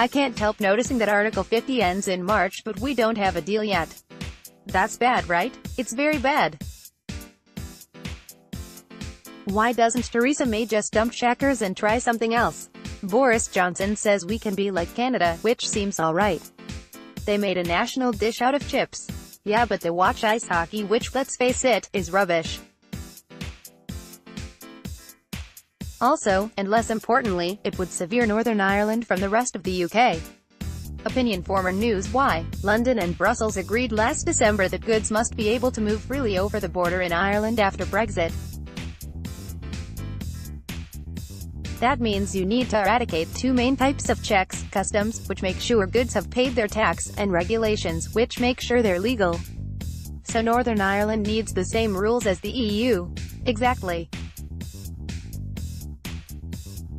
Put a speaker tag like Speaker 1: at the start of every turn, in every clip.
Speaker 1: I can't help noticing that Article 50 ends in March, but we don't have a deal yet. That's bad, right? It's very bad. Why doesn't Theresa May just dump Chequers and try something else? Boris Johnson says we can be like Canada, which seems alright. They made a national dish out of chips. Yeah, but they watch ice hockey, which, let's face it, is rubbish. Also, and less importantly, it would sever Northern Ireland from the rest of the UK. Opinion Former News. Why? London and Brussels agreed last December that goods must be able to move freely over the border in Ireland after Brexit. That means you need to eradicate two main types of checks: customs, which make sure goods have paid their tax, and regulations, which make sure they're legal. So Northern Ireland needs the same rules as the EU. Exactly.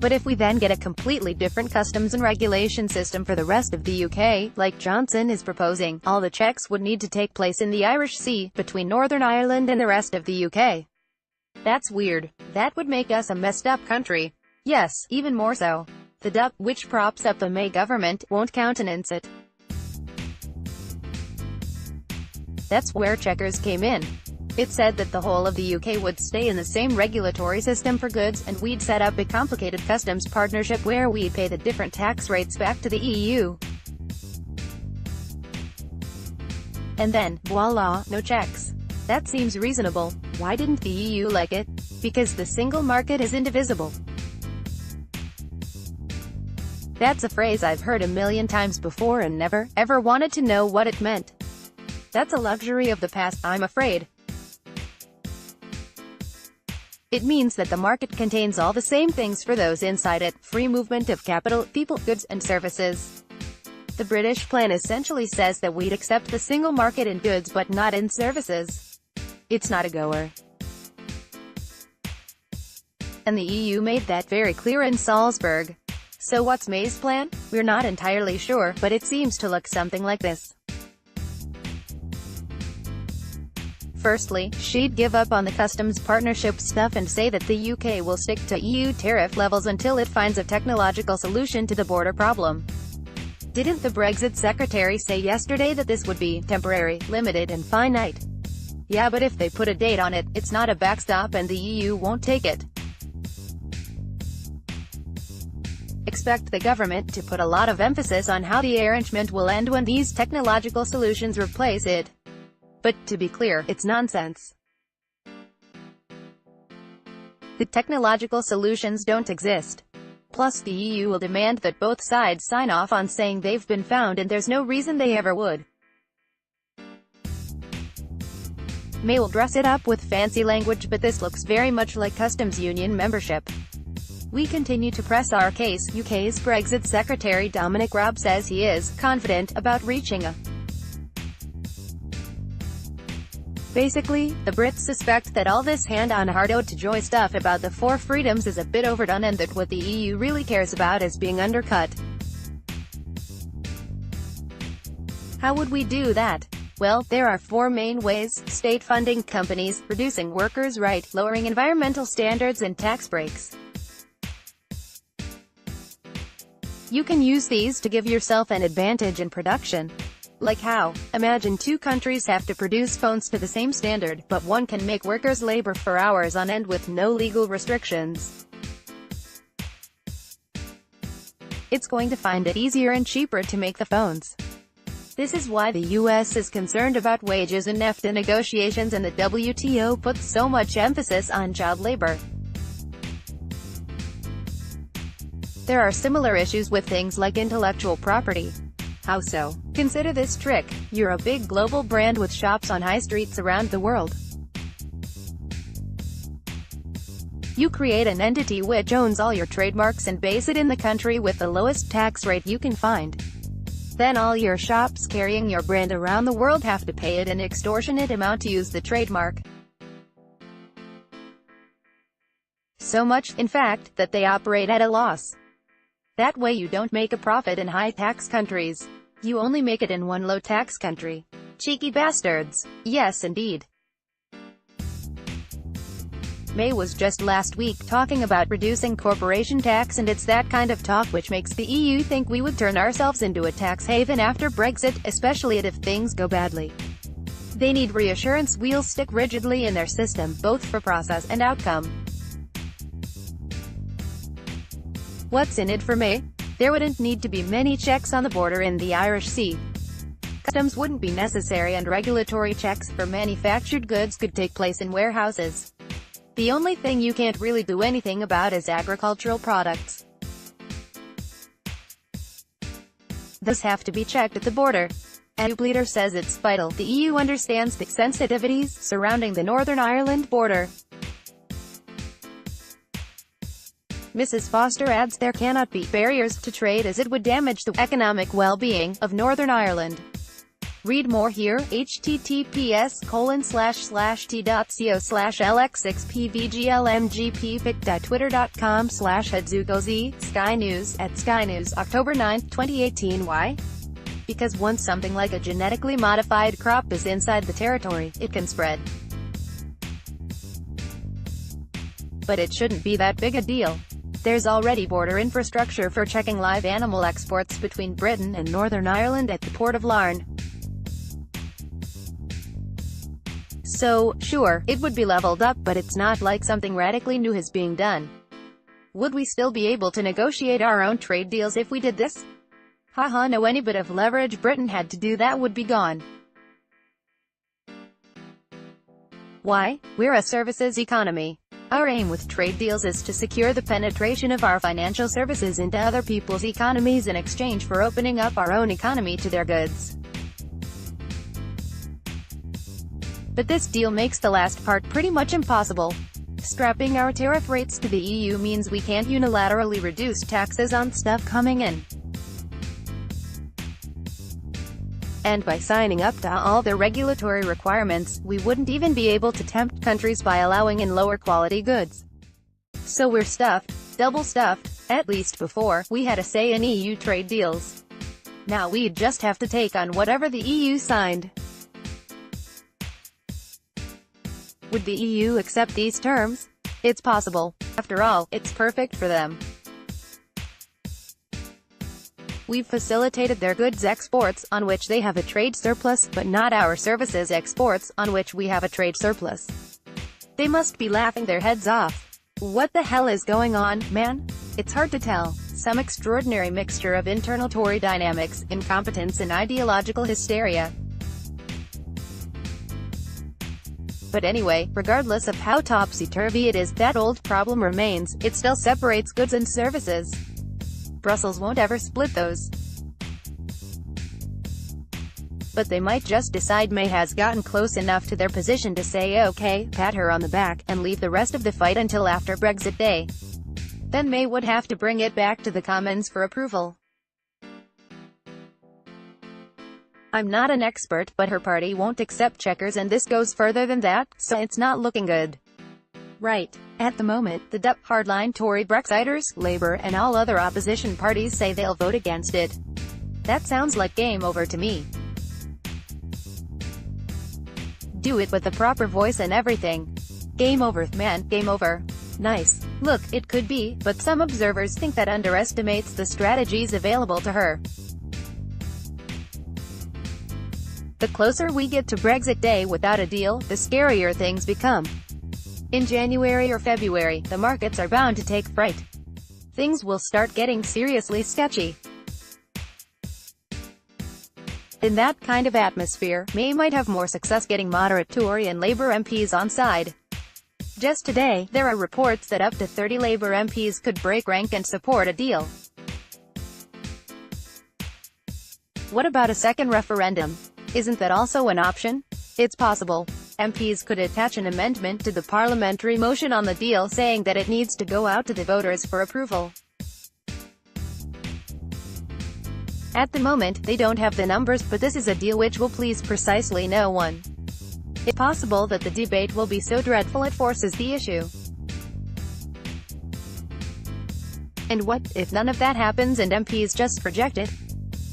Speaker 1: But if we then get a completely different customs and regulation system for the rest of the UK, like Johnson is proposing, all the checks would need to take place in the Irish Sea, between Northern Ireland and the rest of the UK. That's weird. That would make us a messed up country. Yes, even more so. The DUP, which props up the May government, won't countenance it. That's where Chequers came in. It said that the whole of the UK would stay in the same regulatory system for goods, and we'd set up a complicated customs partnership where we'd pay the different tax rates back to the EU. And then, voila, no checks. That seems reasonable. Why didn't the EU like it? Because the single market is indivisible. That's a phrase I've heard a million times before and never, ever wanted to know what it meant. That's a luxury of the past, I'm afraid. It means that the market contains all the same things for those inside it: free movement of capital, people, goods, and services. The British plan essentially says that we'd accept the single market in goods but not in services. It's not a goer. And the EU made that very clear in Salzburg. So what's May's plan? We're not entirely sure, but it seems to look something like this. Firstly, she'd give up on the customs partnership stuff and say that the UK will stick to EU tariff levels until it finds a technological solution to the border problem. Didn't the Brexit secretary say yesterday that this would be temporary, limited and finite? Yeah, but if they put a date on it, it's not a backstop and the EU won't take it. Expect the government to put a lot of emphasis on how the arrangement will end when these technological solutions replace it. But, to be clear, it's nonsense. The technological solutions don't exist. Plus the EU will demand that both sides sign off on saying they've been found, and there's no reason they ever would. May will dress it up with fancy language, but this looks very much like customs union membership. We continue to press our case. UK's Brexit Secretary Dominic Raab says he is confident about reaching a. Basically, the Brits suspect that all this hand-on-heart-out-to-joy stuff about the four freedoms is a bit overdone and that what the EU really cares about is being undercut. How would we do that? Well, there are four main ways: state funding companies, reducing workers' rights, lowering environmental standards, and tax breaks. You can use these to give yourself an advantage in production. Like how? Imagine two countries have to produce phones to the same standard, but one can make workers labor for hours on end with no legal restrictions. It's going to find it easier and cheaper to make the phones. This is why the US is concerned about wages in NAFTA negotiations, and the WTO puts so much emphasis on child labor. There are similar issues with things like intellectual property. How so? Consider this trick. You're a big global brand with shops on high streets around the world. You create an entity which owns all your trademarks and base it in the country with the lowest tax rate you can find. Then all your shops carrying your brand around the world have to pay it an extortionate amount to use the trademark. So much, in fact, that they operate at a loss. That way you don't make a profit in high-tax countries. You only make it in one low-tax country. Cheeky bastards. Yes, indeed. May was just last week talking about reducing corporation tax, and it's that kind of talk which makes the EU think we would turn ourselves into a tax haven after Brexit, especially if things go badly. They need reassurance we'll stick rigidly in their system, both for process and outcome. What's in it for May? There wouldn't need to be many checks on the border in the Irish Sea. Customs wouldn't be necessary, and regulatory checks for manufactured goods could take place in warehouses. The only thing you can't really do anything about is agricultural products. Those have to be checked at the border. And the leader says it's vital the EU understands the sensitivities surrounding the Northern Ireland border. Mrs. Foster adds there cannot be barriers to trade, as it would damage the economic well-being of Northern Ireland. Read more here, https://lx6pvglmgppic.twitter.com/hadzugozi, Sky News, @Sky News, October 9, 2018. Why? Because once something like a genetically modified crop is inside the territory, it can spread. But it shouldn't be that big a deal. There's already border infrastructure for checking live animal exports between Britain and Northern Ireland at the Port of Larne. So, sure, it would be leveled up, but it's not like something radically new is being done. Would we still be able to negotiate our own trade deals if we did this? Haha, no, any bit of leverage Britain had to do that would be gone. Why? We're a services economy. Our aim with trade deals is to secure the penetration of our financial services into other people's economies in exchange for opening up our own economy to their goods. But this deal makes the last part pretty much impossible. Strapping our tariff rates to the EU means we can't unilaterally reduce taxes on stuff coming in. And by signing up to all their regulatory requirements, we wouldn't even be able to tempt countries by allowing in lower quality goods. So we're stuffed, double stuffed, at least before we had a say in EU trade deals. Now we'd just have to take on whatever the EU signed. Would the EU accept these terms? It's possible. After all, it's perfect for them. We've facilitated their goods exports, on which they have a trade surplus, but not our services exports, on which we have a trade surplus. They must be laughing their heads off. What the hell is going on, man? It's hard to tell. Some extraordinary mixture of internal Tory dynamics, incompetence and ideological hysteria. But anyway, regardless of how topsy-turvy it is, that old problem remains. It still separates goods and services. Brussels won't ever split those. But they might just decide May has gotten close enough to their position to say okay, pat her on the back, and leave the rest of the fight until after Brexit Day. Then May would have to bring it back to the Commons for approval. I'm not an expert, but her party won't accept Chequers, and this goes further than that, so it's not looking good. Right. At the moment, the hardline Tory Brexiters, Labour, and all other opposition parties say they'll vote against it. That sounds like game over to me. Do it with the proper voice and everything. Game over, man, game over. Nice. Look, it could be, but some observers think that underestimates the strategies available to her. The closer we get to Brexit Day without a deal, the scarier things become. In January or February, the markets are bound to take fright. Things will start getting seriously sketchy. In that kind of atmosphere, May might have more success getting moderate Tory and Labour MPs on side. Just today, there are reports that up to 30 Labour MPs could break rank and support a deal. What about a second referendum? Isn't that also an option? It's possible. MPs could attach an amendment to the parliamentary motion on the deal saying that it needs to go out to the voters for approval. At the moment, they don't have the numbers, but this is a deal which will please precisely no one. It's possible that the debate will be so dreadful it forces the issue. And what if none of that happens and MPs just reject it?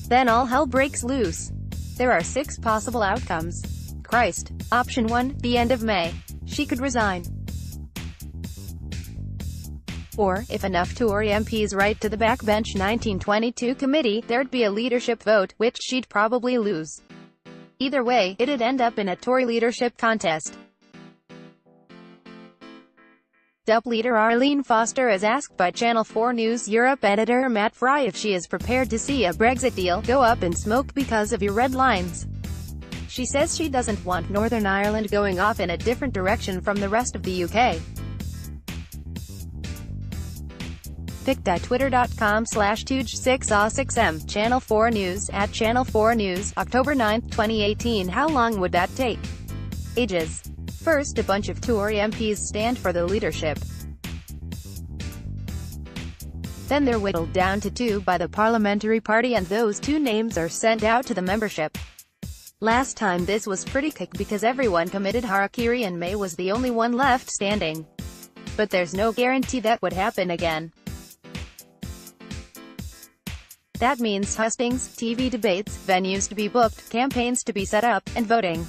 Speaker 1: Then all hell breaks loose. There are 6 possible outcomes. Christ. Option 1, the end of May. She could resign. 4. If enough Tory MPs write to the backbench 1922 committee, there'd be a leadership vote, which she'd probably lose. Either way, it'd end up in a Tory leadership contest. DUP leader Arlene Foster is asked by Channel 4 News Europe editor Matt Fry if she is prepared to see a Brexit deal go up in smoke because of your red lines. She says she doesn't want Northern Ireland going off in a different direction from the rest of the UK. pic.twitter.com/tuge6a6m, Channel 4 News, at Channel 4 News, October 9, 2018. How long would that take? Ages. First, a bunch of Tory MPs stand for the leadership. Then they're whittled down to 2 by the parliamentary party and those 2 names are sent out to the membership. Last time this was pretty quick because everyone committed harakiri and May was the only one left standing. But there's no guarantee that would happen again. That means hustings, TV debates, venues to be booked, campaigns to be set up, and voting.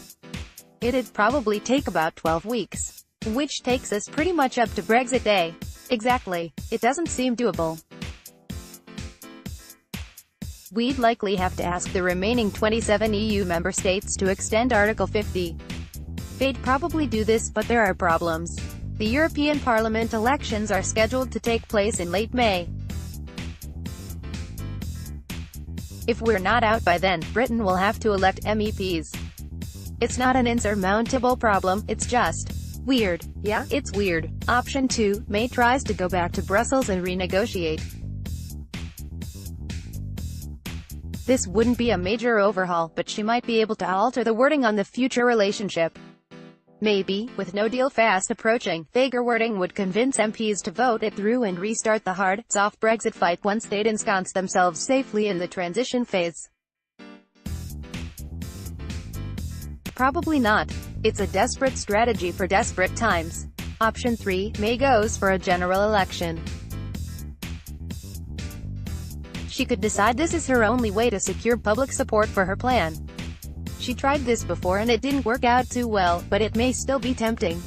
Speaker 1: It'd probably take about 12 weeks. Which takes us pretty much up to Brexit Day. Exactly. It doesn't seem doable. We'd likely have to ask the remaining 27 EU member states to extend Article 50. They'd probably do this, but there are problems. The European Parliament elections are scheduled to take place in late May. If we're not out by then, Britain will have to elect MEPs. It's not an insurmountable problem, it's just weird. Yeah, it's weird. Option 2, May tries to go back to Brussels and renegotiate. This wouldn't be a major overhaul, but she might be able to alter the wording on the future relationship. Maybe, with no deal fast approaching, vaguer wording would convince MPs to vote it through and restart the hard, soft Brexit fight once they'd ensconce themselves safely in the transition phase. Probably not. It's a desperate strategy for desperate times. Option 3, May goes for a general election. She could decide this is her only way to secure public support for her plan. She tried this before and it didn't work out too well, but it may still be tempting.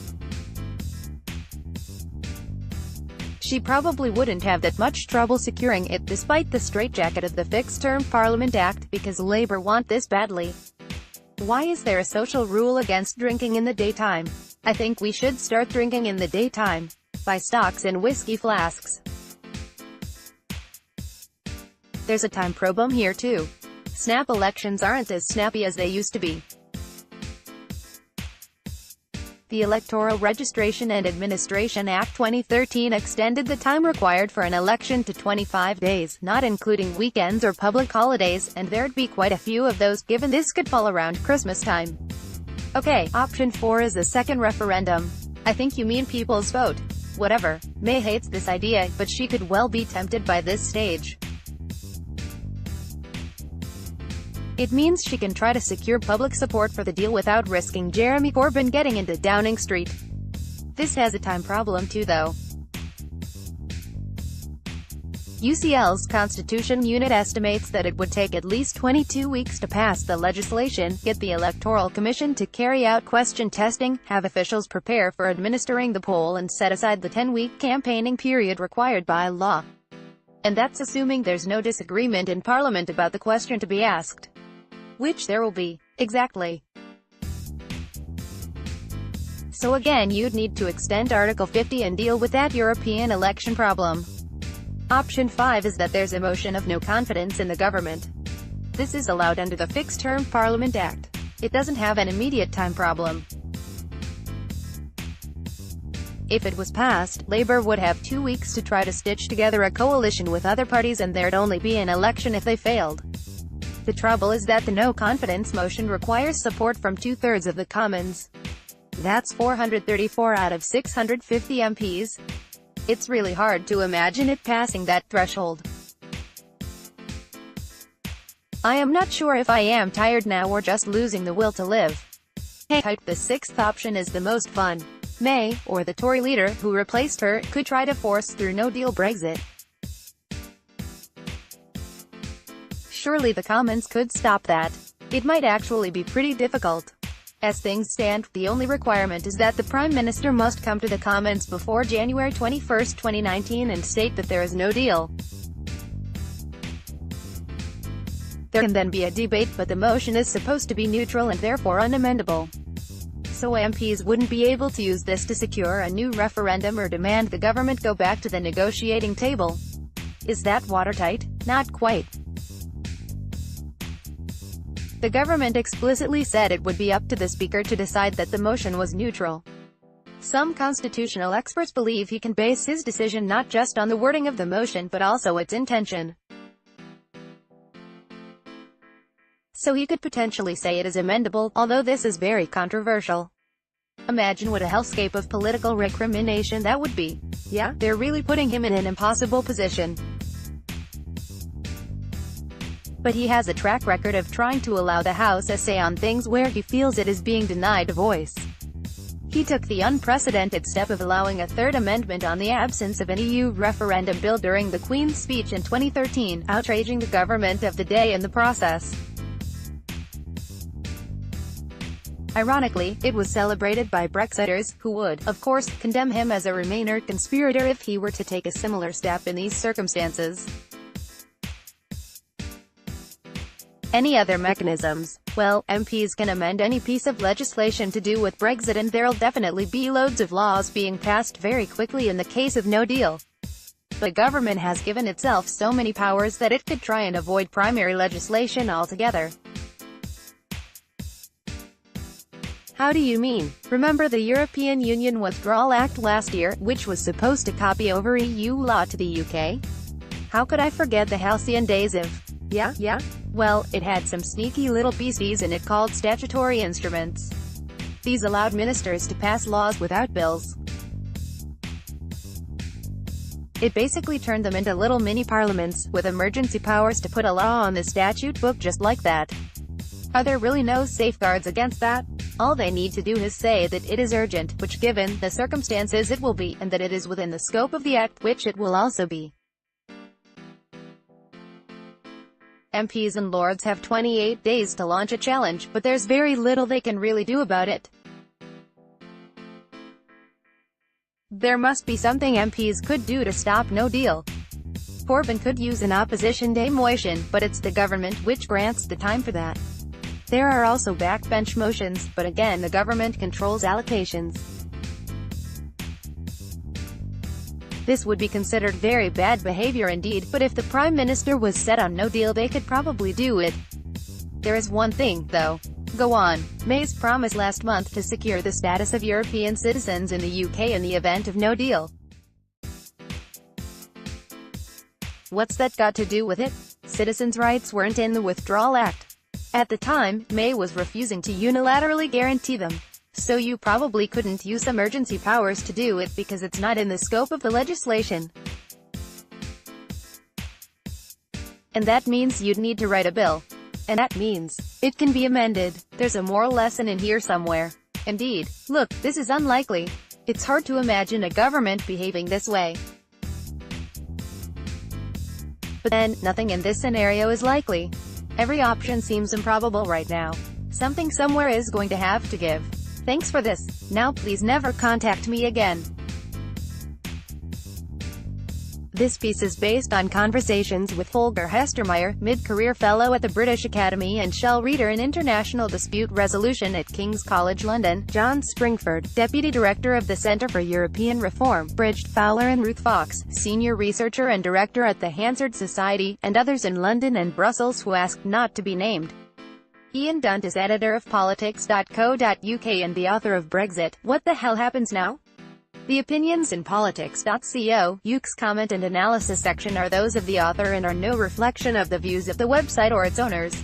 Speaker 1: She probably wouldn't have that much trouble securing it despite the straitjacket of the Fixed-Term Parliament Act, because Labour want this badly. Why is there a social rule against drinking in the daytime? I think we should start drinking in the daytime. Buy stocks in whiskey flasks. There's a time problem here too. Snap elections aren't as snappy as they used to be. The Electoral Registration and Administration Act 2013 extended the time required for an election to 25 days, not including weekends or public holidays, and there'd be quite a few of those, given this could fall around Christmas time. Okay, option 4 is a second referendum. I think you mean people's vote. Whatever. May hates this idea, but she could well be tempted by this stage. It means she can try to secure public support for the deal without risking Jeremy Corbyn getting into Downing Street. This has a time problem too though. UCL's Constitution Unit estimates that it would take at least 22 weeks to pass the legislation, get the Electoral Commission to carry out question testing, have officials prepare for administering the poll and set aside the 10-week campaigning period required by law. And that's assuming there's no disagreement in Parliament about the question to be asked. Which there will be. Exactly. So again, you'd need to extend Article 50 and deal with that European election problem. Option 5 is that there's a motion of no confidence in the government. This is allowed under the Fixed-Term Parliament Act. It doesn't have an immediate time problem. If it was passed, Labour would have 2 weeks to try to stitch together a coalition with other parties and there'd only be an election if they failed. The trouble is that the no-confidence motion requires support from 2/3 of the Commons. That's 434 out of 650 MPs. It's really hard to imagine it passing that threshold. I am not sure if I am tired now or just losing the will to live. Hey, the sixth option is the most fun. May, or the Tory leader, who replaced her, could try to force through no-deal Brexit. Surely the Commons could stop that. It might actually be pretty difficult. As things stand, the only requirement is that the Prime Minister must come to the Commons before January 21, 2019 and state that there is no deal. There can then be a debate, but the motion is supposed to be neutral and therefore unamendable. So MPs wouldn't be able to use this to secure a new referendum or demand the government go back to the negotiating table. Is that watertight? Not quite. The government explicitly said it would be up to the Speaker to decide that the motion was neutral. Some constitutional experts believe he can base his decision not just on the wording of the motion but also its intention. So he could potentially say it is amendable, although this is very controversial. Imagine what a hellscape of political recrimination that would be. Yeah, they're really putting him in an impossible position. But he has a track record of trying to allow the House a say on things where he feels it is being denied a voice. He took the unprecedented step of allowing a third amendment on the absence of an EU referendum bill during the Queen's speech in 2013, outraging the government of the day in the process. Ironically, it was celebrated by Brexiters, who would, of course, condemn him as a Remainer conspirator if he were to take a similar step in these circumstances. Any other mechanisms? Well, MPs can amend any piece of legislation to do with Brexit, and there'll definitely be loads of laws being passed very quickly in the case of no deal. The government has given itself so many powers that it could try and avoid primary legislation altogether. How do you mean? Remember the European Union Withdrawal Act last year, which was supposed to copy over EU law to the UK? How could I forget the halcyon days of... Yeah? Well, it had some sneaky little beasties in it called statutory instruments. These allowed ministers to pass laws without bills. It basically turned them into little mini-parliaments, with emergency powers to put a law on the statute book just like that. Are there really no safeguards against that? All they need to do is say that it is urgent, which given the circumstances it will be, and that it is within the scope of the Act, which it will also be. MPs and Lords have 28 days to launch a challenge, but there's very little they can really do about it. There must be something MPs could do to stop no deal. Corbyn could use an opposition day motion, but it's the government which grants the time for that. There are also backbench motions, but again the government controls allocations. This would be considered very bad behavior indeed, but if the Prime Minister was set on no deal they could probably do it. There is one thing, though. Go on. May's promise last month to secure the status of European citizens in the UK in the event of no deal. What's that got to do with it? Citizens' rights weren't in the Withdrawal Act. At the time, May was refusing to unilaterally guarantee them. So you probably couldn't use emergency powers to do it because it's not in the scope of the legislation. And that means you'd need to write a bill. And that means it can be amended. There's a moral lesson in here somewhere. Indeed. Look, this is unlikely. It's hard to imagine a government behaving this way. But then, nothing in this scenario is likely. Every option seems improbable right now. Something somewhere is going to have to give. Thanks for this. Now please never contact me again. This piece is based on conversations with Holger Hestermeyer, mid-career fellow at the British Academy and Shell reader in International Dispute Resolution at King's College London, John Springford, Deputy Director of the Centre for European Reform, Bridget Fowler and Ruth Fox, Senior Researcher and Director at the Hansard Society, and others in London and Brussels who asked not to be named. Ian Dunt is editor of politics.co.uk and the author of Brexit, What the Hell Happens Now? The opinions in politics.co.uk's comment and analysis section are those of the author and are no reflection of the views of the website or its owners.